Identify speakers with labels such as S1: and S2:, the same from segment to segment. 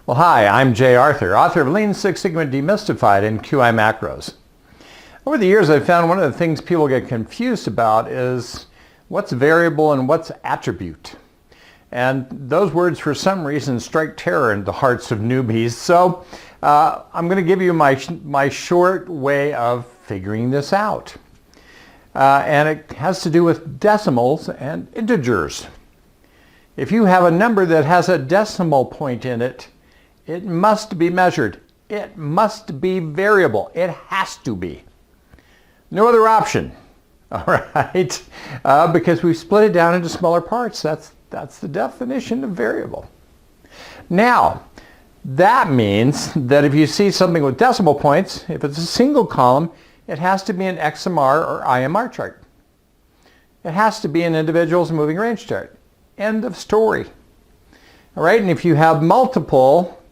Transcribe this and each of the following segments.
S1: Well, hi, I'm Jay Arthur, author of Lean Six Sigma Demystified and QI Macros. Over the years, I've found one of the things people get confused about is what's variable and what's attribute. And those words, for some reason, strike terror into the hearts of newbies. So I'm going to give you my short way of figuring this out. And it has to do with decimals and integers. If you have a number that has a decimal point in it, it must be measured. It must be variable. It has to be. No other option. All right? Because we split it down into smaller parts. That's the definition of variable. Now, that means that if you see something with decimal points, if it's a single column, it has to be an XMR or IMR chart. It has to be an individual's moving range chart. End of story. All right, and if you have multiple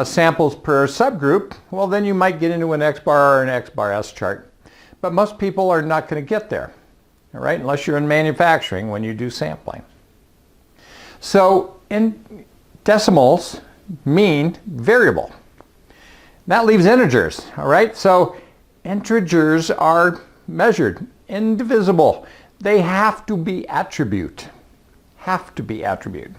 S1: samples per subgroup, well, then you might get into an X-bar or an X-bar-S chart. But most people are not going to get there, all right, unless you're in manufacturing when you do sampling. So in decimals mean variable. That leaves integers, all right? So integers are measured, indivisible. They have to be attribute. Have to be attribute.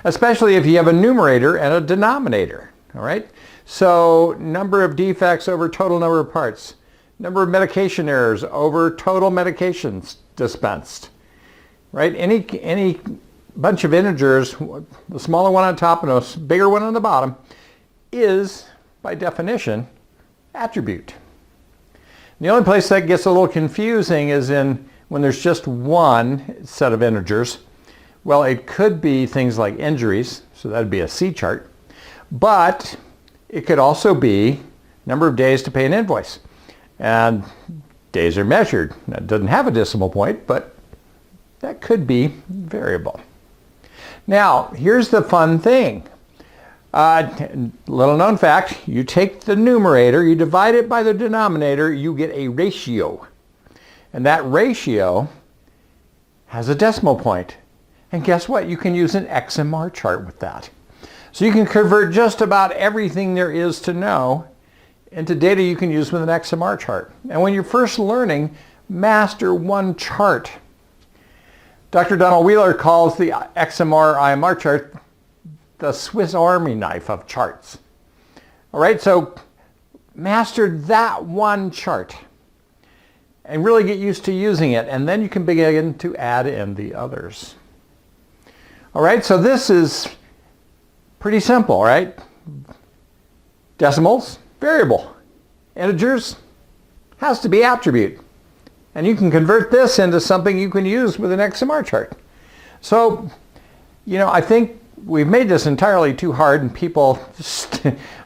S1: Especially if you have a numerator and a denominator, all right? So number of defects over total number of parts. Number of medication errors over total medications dispensed, right? Any bunch of integers, the smaller one on top and a bigger one on the bottom, is, by definition, attribute. The only place that gets a little confusing is when there's just one set of integers. Well, it could be things like injuries, so that would be a C chart, but it could also be number of days to pay an invoice. And days are measured. That doesn't have a decimal point, but that could be variable. Now, here's the fun thing. Little known fact, you take the numerator, you divide it by the denominator, you get a ratio. And that ratio has a decimal point. And guess what? You can use an XMR chart with that. So you can convert just about everything there is to know into data you can use with an XMR chart. And when you're first learning, master one chart. Dr. Donald Wheeler calls the XMR IMR chart the Swiss Army knife of charts. All right, so master that one chart and really get used to using it, and then you can begin to add in the others. All right, so this is pretty simple, right? Decimals, variable. Integers, has to be attribute. And you can convert this into something you can use with an XMR chart. So, I think we've made this entirely too hard, and people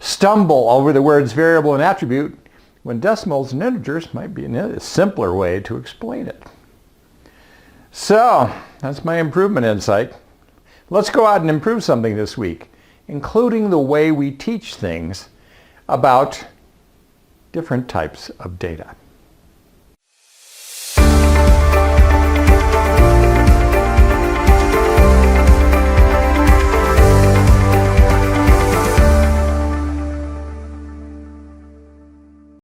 S1: stumble over the words variable and attribute when decimals and integers might be a simpler way to explain it. So, that's my improvement insight. Let's go out and improve something this week, including the way we teach things about different types of data.